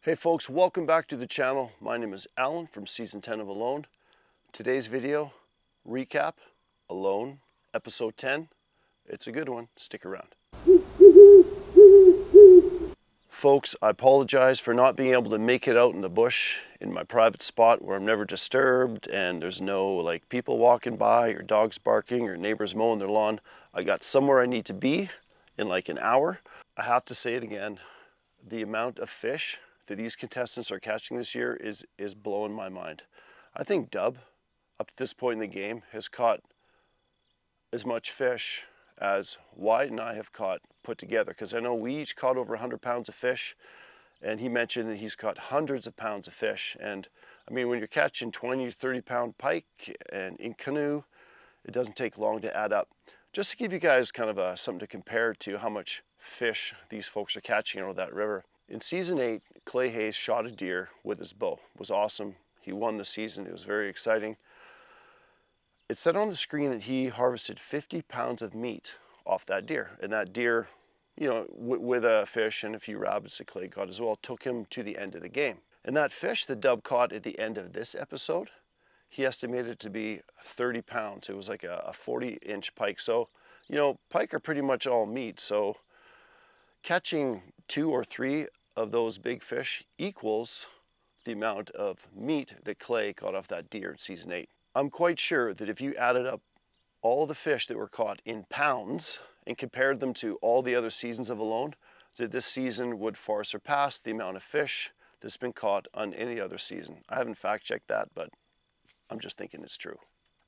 Hey folks, welcome back to the channel. My name is Alan from season 10 of Alone. Today's video, recap, Alone, episode 10. It's a good one, stick around. Folks, I apologize for not being able to make it out in the bush in my private spot where I'm never disturbed and there's no people walking by or dogs barking or neighbors mowing their lawn. I got somewhere I need to be in like an hour. I have to say it again, the amount of fish that these contestants are catching this year is blowing my mind. I think Dub, up to this point in the game, has caught as much fish as Wyatt and I have caught put together, because I know we each caught over 100 pounds of fish, and he mentioned that he's caught hundreds of pounds of fish. And I mean, when you're catching 20 to 30 pound pike and in canoe, it doesn't take long to add up. Just to give you guys kind of something to compare to how much fish these folks are catching out of that river. In season 8, Clay Hayes shot a deer with his bow. It was awesome. He won the season. It was very exciting. It said on the screen that he harvested 50 pounds of meat off that deer. And that deer, with a fish and a few rabbits that Clay got as well, took him to the end of the game. And that fish that Dub caught at the end of this episode, he estimated it to be 30 pounds. It was like a 40-inch pike. So, pike are pretty much all meat. So catching 2 or 3 of those big fish equals the amount of meat that Clay got off that deer in season 8. I'm quite sure that if you added up all the fish that were caught in pounds and compared them to all the other seasons of Alone, that this season would far surpass the amount of fish that's been caught on any other season. I haven't fact checked that, but I'm just thinking it's true.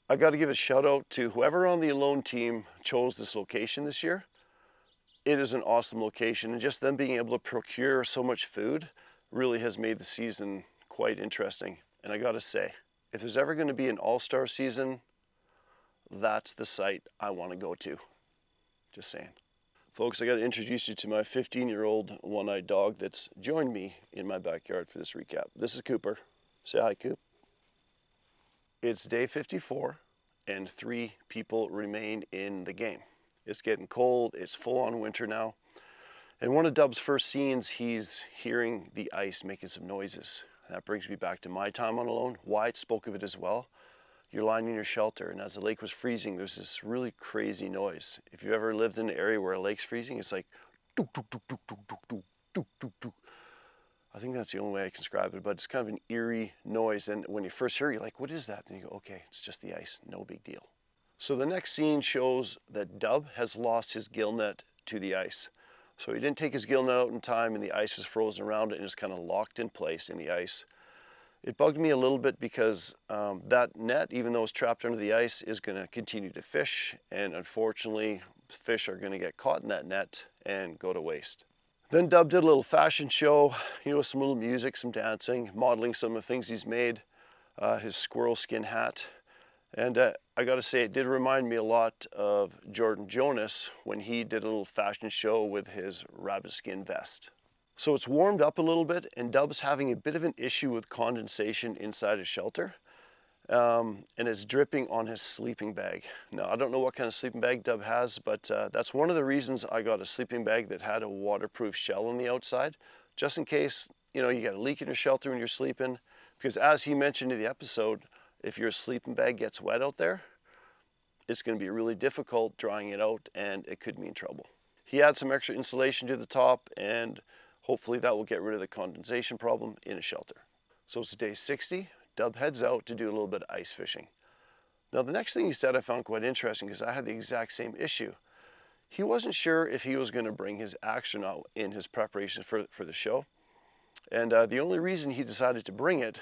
I got to give a shout out to whoever on the Alone team chose this location this year. It is an awesome location, and just them being able to procure so much food really has made the season quite interesting. And I got to say, if there's ever going to be an all-star season, that's the site I want to go to. Just saying. Folks, I got to introduce you to my 15-year-old one-eyed dog that's joined me in my backyard for this recap. This is Cooper. Say hi, Coop. It's day 54, and 3 people remain in the game. It's getting cold, it's full-on winter now. And one of Dub's first scenes, he's hearing the ice making some noises. That brings me back to my time on Alone. Wyatt spoke of it as well. You're lying in your shelter, and as the lake was freezing, there's this really crazy noise. If you've ever lived in an area where a lake's freezing, it's like dook, dook, dook, dook, dook, dook, dook, dook, dook, dook. I think that's the only way I can describe it, but it's kind of an eerie noise. And when you first hear it, you're like, what is that? And you go, okay, it's just the ice, no big deal. So the next scene shows that Dub has lost his gill net to the ice. So he didn't take his gill net out in time, and the ice is frozen around it and is kind of locked in place in the ice. It bugged me a little bit because that net, even though it's trapped under the ice, is going to continue to fish, and unfortunately fish are going to get caught in that net and go to waste. Then Dub did a little fashion show, some little music, some dancing, modeling some of the things he's made, his squirrel skin hat. And I got to say, it did remind me a lot of Jordan Jonas when he did a little fashion show with his rabbit skin vest. So it's warmed up a little bit, and Dub's having a bit of an issue with condensation inside his shelter. And it's dripping on his sleeping bag. Now, I don't know what kind of sleeping bag Dub has, but that's one of the reasons I got a sleeping bag that had a waterproof shell on the outside, just in case, you got a leak in your shelter when you're sleeping. Because as he mentioned in the episode, if your sleeping bag gets wet out there, it's going to be really difficult drying it out, and it could mean trouble. He had some extra insulation to the top, and hopefully that will get rid of the condensation problem in a shelter. So it's day 60. Dub heads out to do a little bit of ice fishing. Now the next thing he said I found quite interesting, because I had the exact same issue. He wasn't sure if he was going to bring his axe or not in his preparation for the show. And the only reason he decided to bring it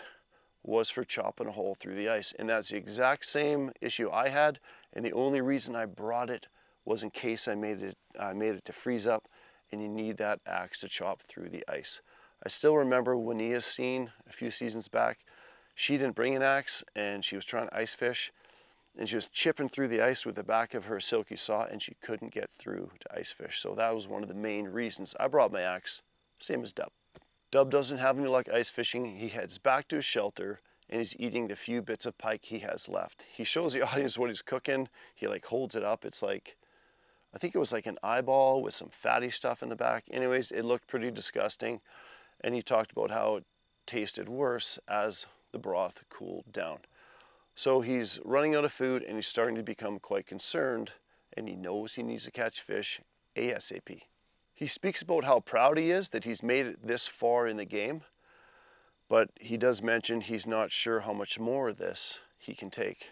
was for chopping a hole through the ice. And that's the exact same issue I had, and the only reason I brought it was in case I made it to freeze up and you need that axe to chop through the ice. I still remember Wania's scene a few seasons back. She didn't bring an axe, and she was trying to ice fish, and she was chipping through the ice with the back of her silky saw, and she couldn't get through to ice fish. So that was one of the main reasons I brought my axe, same as Dub. Dub doesn't have any luck ice fishing. He heads back to his shelter, and he's eating the few bits of pike he has left. He shows the audience what he's cooking. He holds it up. It's like, I think it was like an eyeball with some fatty stuff in the back. Anyways, it looked pretty disgusting. and he talked about how it tasted worse as the broth cooled down. So he's running out of food and he's starting to become quite concerned, and he knows he needs to catch fish ASAP. He speaks about how proud he is that he's made it this far in the game, but he does mention he's not sure how much more of this he can take.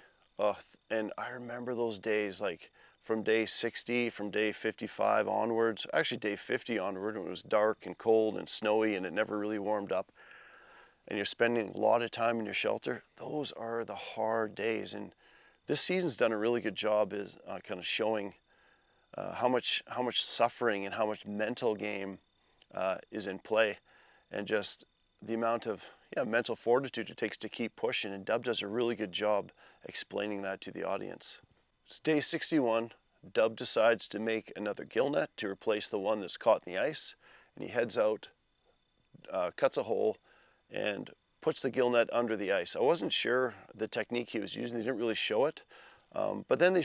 And I remember those days, like from day 60, from day 55 onwards, actually day 50 onward, when it was dark and cold and snowy and it never really warmed up, and you're spending a lot of time in your shelter. Those are the hard days, and this season's done a really good job is kind of showing how much suffering and how much mental game is in play, and just the amount of mental fortitude it takes to keep pushing. And Dub does a really good job explaining that to the audience. It's day 61. Dub decides to make another gill net to replace the one that's caught in the ice, and he heads out, cuts a hole, and puts the gill net under the ice. I wasn't sure the technique he was using. They didn't really show it. But then he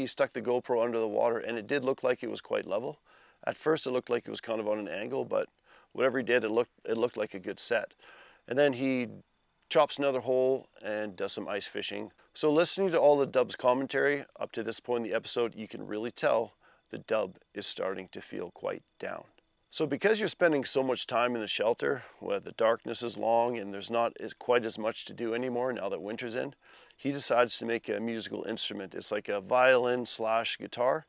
stuck the GoPro under the water, and it did look like it was quite level. At first it looked like it was kind of on an angle, but whatever he did, it looked like a good set. And then he chops another hole and does some ice fishing. So listening to all the Dub's commentary up to this point in the episode, you can really tell the Dub is starting to feel quite down. So because you're spending so much time in the shelter, where the darkness is long and there's not quite as much to do anymore now that winter's in, he decides to make a musical instrument. It's like a violin / guitar,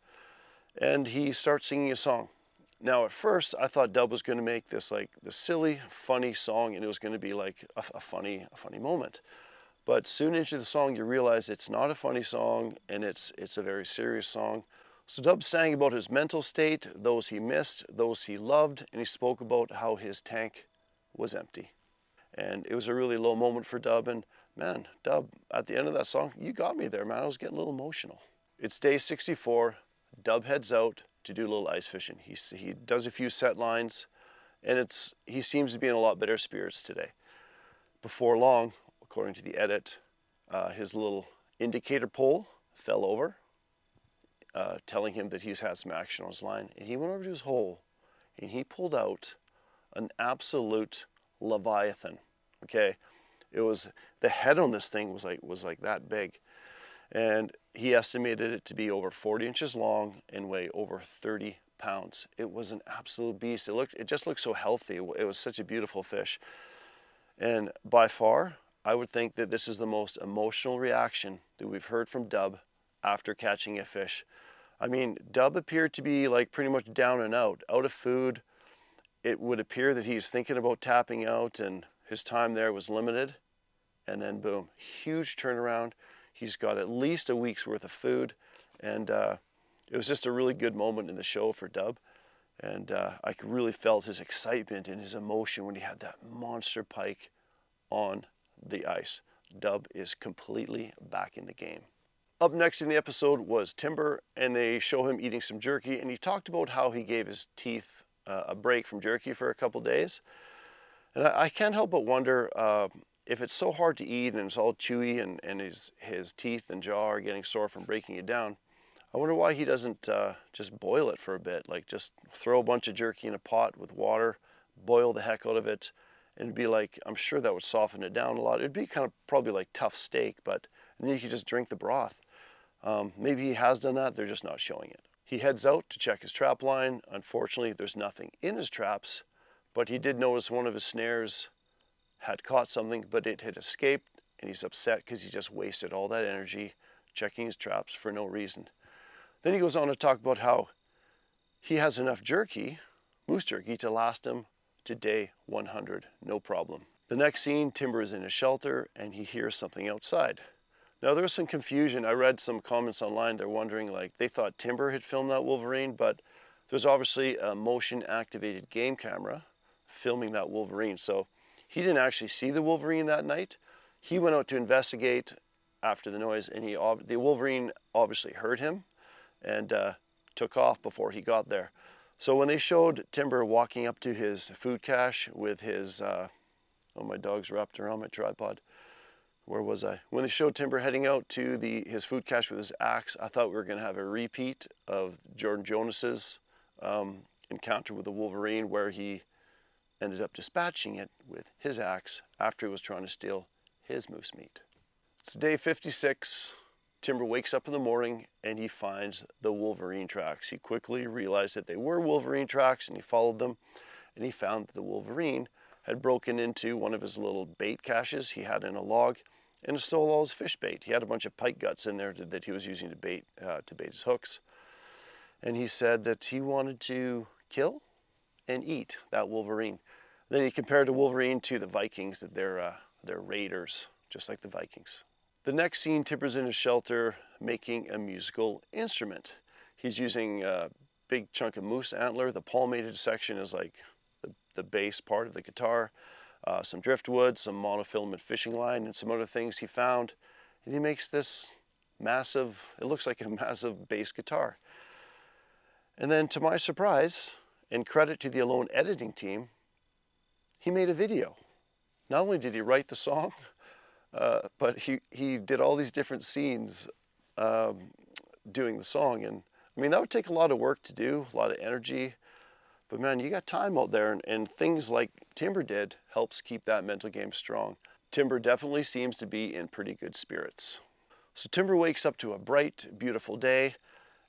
and he starts singing a song. Now at first I thought Dub was going to make this like the silly, funny song, and it was going to be like a funny moment. But soon into the song you realize it's not a funny song, and it's a very serious song. So Dub sang about his mental state, those he missed, those he loved, and he spoke about how his tank was empty. And it was a really low moment for Dub, and man, Dub, at the end of that song, you got me there, man. I was getting a little emotional. It's day 64. Dub heads out to do a little ice fishing. He does a few set lines, and he seems to be in a lot better spirits today. Before long, according to the edit, his little indicator pole fell over, telling him that he's had some action on his line. And he went over to his hole and he pulled out an absolute leviathan. Okay, it was, the head on this thing was like that big, and he estimated it to be over 40 inches long and weigh over 30 pounds. It was an absolute beast. It just looked so healthy. It was such a beautiful fish, and by far I would think that this is the most emotional reaction that we've heard from Dub after catching a fish. I mean, Dub appeared to be like pretty much down and out of food. It would appear that he's thinking about tapping out and his time there was limited. And then boom, huge turnaround. He's got at least a week's worth of food. And it was just a really good moment in the show for Dub. And I really felt his excitement and his emotion when he had that monster pike on the ice. Dub is completely back in the game. Up next in the episode was Timber, and they show him eating some jerky, and he talked about how he gave his teeth a break from jerky for a couple days. And I can't help but wonder if it's so hard to eat and it's all chewy, and his teeth and jaw are getting sore from breaking it down, I wonder why he doesn't just boil it for a bit. Like just throw a bunch of jerky in a pot with water, boil the heck out of it, and it'd be like, I'm sure that would soften it down a lot. It'd be kind of probably like tough steak, but and then you could just drink the broth. Maybe he has done that, they're just not showing it. He heads out to check his trap line. Unfortunately, there's nothing in his traps, but he did notice one of his snares had caught something, but it had escaped, and he's upset because he just wasted all that energy checking his traps for no reason. Then he goes on to talk about how he has enough jerky, moose jerky, to last him to day 100, no problem. The next scene, Timber is in his shelter, and he hears something outside. Now there's some confusion. I read some comments online. They're wondering, like, they thought Timber had filmed that wolverine, but there's obviously a motion activated game camera filming that wolverine. So he didn't actually see the wolverine that night. He went out to investigate after the noise, and the wolverine obviously heard him and took off before he got there. So when they showed Timber walking up to his food cache with his, oh, my dog's wrapped around my tripod. Where was I? When they showed Timber heading out to his food cache with his axe, I thought we were going to have a repeat of Jordan Jonas's encounter with the wolverine, where he ended up dispatching it with his axe after he was trying to steal his moose meat. It's day 56. Timber wakes up in the morning and he finds the wolverine tracks. He quickly realized that they were wolverine tracks and he followed them, and he found that the wolverine had broken into one of his little bait caches he had in a log and stole all his fish bait. He had a bunch of pike guts in there that he was using to bait his hooks. And he said that he wanted to kill and eat that wolverine. Then he compared the wolverine to the Vikings, that they're raiders, just like the Vikings. The next scene, Timber's in his shelter making a musical instrument. He's using a big chunk of moose antler. The palmated section is like the bass part of the guitar, some driftwood, some monofilament fishing line, and some other things he found. And he makes this massive, it looks like a massive bass guitar. And then to my surprise, and credit to the Alone editing team, he made a video. Not only did he write the song, but he did all these different scenes doing the song. And I mean, that would take a lot of work to do, a lot of energy. But man, you got time out there, and things like Timber did helps keep that mental game strong. Timber definitely seems to be in pretty good spirits. So Timber wakes up to a bright, beautiful day,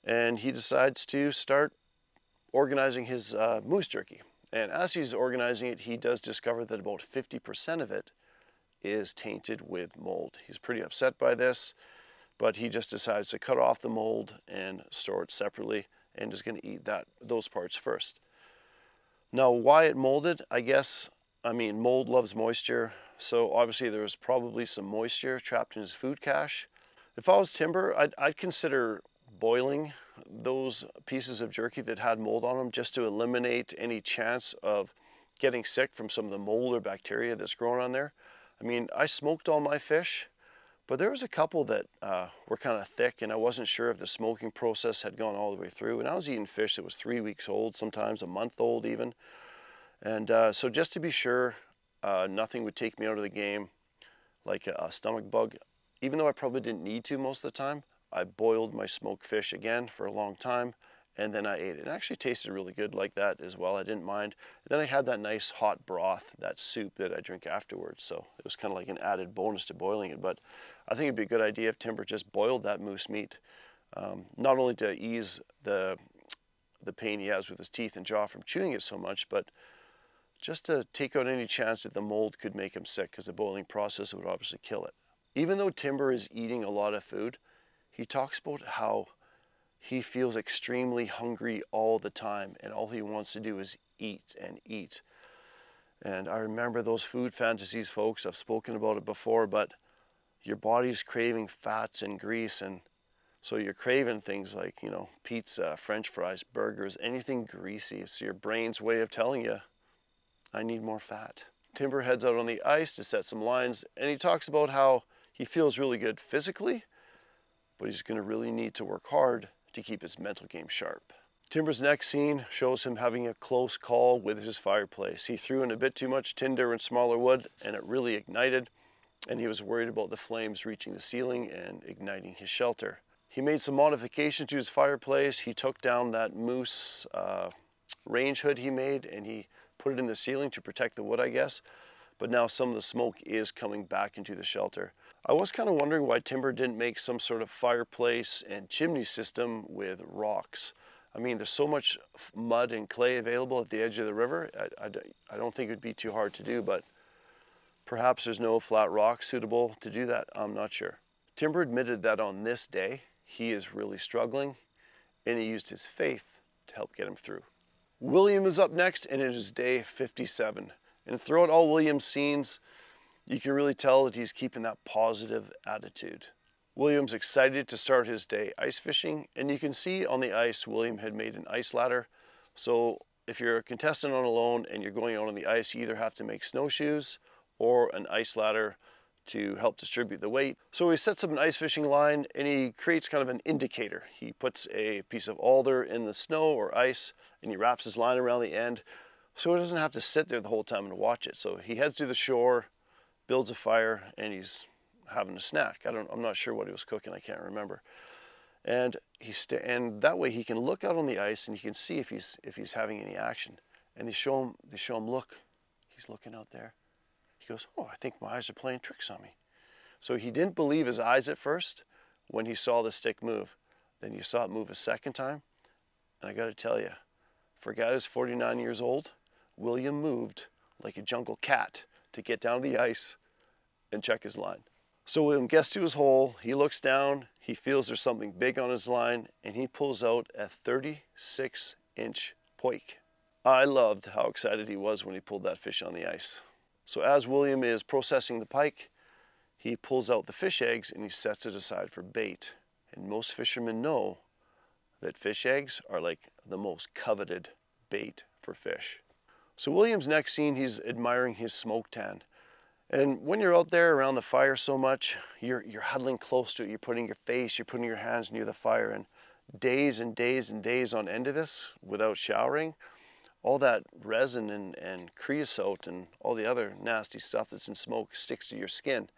and he decides to start organizing his moose jerky. And as he's organizing it, he does discover that about 50% of it is tainted with mold. He's pretty upset by this, but he just decides to cut off the mold and store it separately, and is going to eat those parts first. Now, why it molded, I mean, mold loves moisture, so obviously there was probably some moisture trapped in his food cache. If I was Timber, I'd consider boiling those pieces of jerky that had mold on them, just to eliminate any chance of getting sick from some of the mold or bacteria that's growing on there. I mean, I smoked all my fish, but there was a couple that were kind of thick, and I wasn't sure if the smoking process had gone all the way through. And I was eating fish that was 3 weeks old, sometimes a month old even. And so just to be sure nothing would take me out of the game, like a stomach bug, even though I probably didn't need to most of the time, I boiled my smoked fish again for a long time, and then I ate it. It actually tasted really good like that as well. I didn't mind. And then I had that nice hot broth, that soup that I drink afterwards. So it was kind of like an added bonus to boiling it. But I think it'd be a good idea if Timber just boiled that moose meat, not only to ease the pain he has with his teeth and jaw from chewing it so much, but just to take out any chance that the mold could make him sick, because the boiling process would obviously kill it. Even though Timber is eating a lot of food, he talks about how he feels extremely hungry all the time, and all he wants to do is eat and eat. And I remember those food fantasies, folks. I've spoken about it before, but your body's craving fats and grease, and so you're craving things like, pizza, French fries, burgers, anything greasy. It's your brain's way of telling you, I need more fat. Timber heads out on the ice to set some lines, and he talks about how he feels really good physically, but he's going to really need to work hard to keep his mental game sharp. Timber's next scene shows him having a close call with his fireplace. He threw in a bit too much tinder and smaller wood, and it really ignited, and he was worried about the flames reaching the ceiling and igniting his shelter. He made some modifications to his fireplace. He took down that moose range hood he made, and he put it in the ceiling to protect the wood, I guess. But now some of the smoke is coming back into the shelter. I was kind of wondering why Timber didn't make some sort of fireplace and chimney system with rocks. I mean, there's so much mud and clay available at the edge of the river. I don't think it would be too hard to do, but perhaps there's no flat rock suitable to do that. I'm not sure. Timber admitted that on this day, he is really struggling, and he used his faith to help get him through. William is up next, and it is day 57. And throughout all William's scenes, you can really tell that he's keeping that positive attitude. William's excited to start his day ice fishing, and you can see on the ice William had made an ice ladder. So if you're a contestant on Alone and you're going out on the ice, you either have to make snowshoes or an ice ladder to help distribute the weight. So he sets up an ice fishing line, and he creates kind of an indicator. He puts a piece of alder in the snow or ice, and he wraps his line around the end so he doesn't have to sit there the whole time and watch it. So he heads to the shore, builds a fire, and he's having a snack. I'm not sure what he was cooking. I can't remember. And and that way he can look out on the ice and he can see if he's having any action. And they show him, look, He's looking out there. He goes, oh, I think my eyes are playing tricks on me. So he didn't believe his eyes at first when he saw the stick move. Then you saw it move a second time. And I got to tell you, for a guy who's 49 years old, William moved like a jungle cat to get down to the ice and check his line. So William gets to his hole, he looks down, he feels there's something big on his line, and he pulls out a 36-inch poik. I loved how excited he was when he pulled that fish on the ice. So as William is processing the pike, he pulls out the fish eggs and he sets it aside for bait. And most fishermen know that fish eggs are like the most coveted bait for fish. So William's next scene, he's admiring his smoke tan. And when you're out there around the fire so much, you're huddling close to it, you're putting your face, you're putting your hands near the fire, and days and days and days on end of this without showering, all that resin and creosote and all the other nasty stuff that's in smoke sticks to your skin.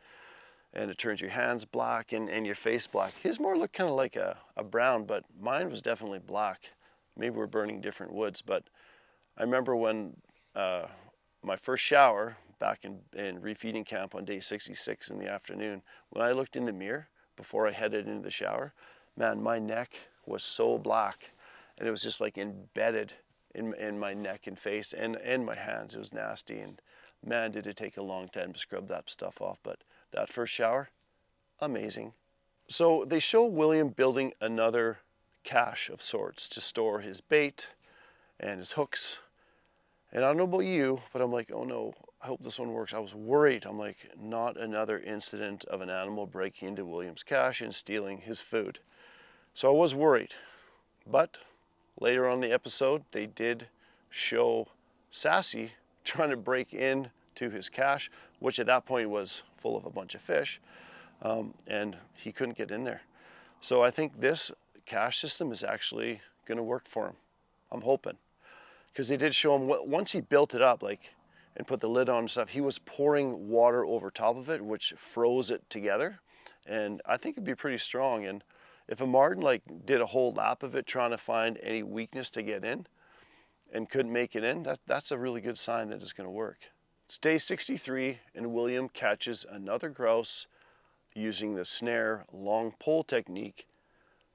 And it turns your hands black and your face black. His more looked kind of like a brown, but mine was definitely black. Maybe we're burning different woods, but I remember when my first shower back in refeeding camp on day 66 in the afternoon, when I looked in the mirror before I headed into the shower, man, my neck was so black and it was just like embedded in my neck and face and my hands. It was nasty, and man, did it take a long time to scrub that stuff off. But that first shower, amazing. So they show William building another cache of sorts to store his bait and his hooks. And I don't know about you, but I'm like, oh no, I hope this one works. I was worried. I'm like, not another incident of an animal breaking into William's cache and stealing his food. So I was worried. But later on in the episode, they did show Sassy trying to break into his cache, which at that point was full of a bunch of fish, and he couldn't get in there. So I think this cache system is actually going to work for him. I'm hoping. Because they did show him, once he built it up, like, and put the lid on and stuff, he was pouring water over top of it, which froze it together. And I think it'd be pretty strong. And if a marten like did a whole lap of it trying to find any weakness to get in and couldn't make it in, that's a really good sign that it's going to work. It's day 63 and William catches another grouse using the snare long pole technique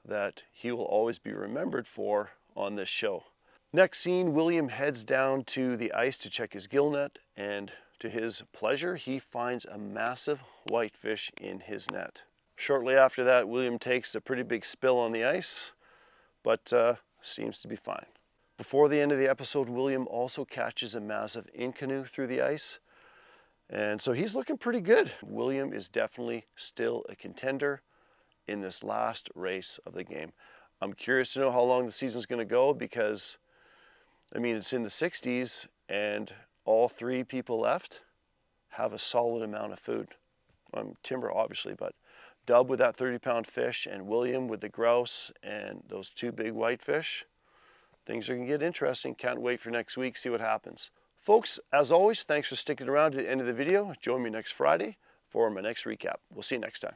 that he will always be remembered for on this show. Next scene, William heads down to the ice to check his gill net, and to his pleasure, he finds a massive whitefish in his net. Shortly after that, William takes a pretty big spill on the ice, but seems to be fine. Before the end of the episode, William also catches a massive ink canoe through the ice, and so he's looking pretty good. William is definitely still a contender in this last race of the game. I'm curious to know how long the season's going to go, because I mean, it's in the 60s and all three people left have a solid amount of food. Timber obviously, but Dub with that 30-pound fish and William with the grouse and those two big whitefish, things are going to get interesting. Can't wait for next week, see what happens. Folks, as always, thanks for sticking around to the end of the video. Join me next Friday for my next recap. We'll see you next time.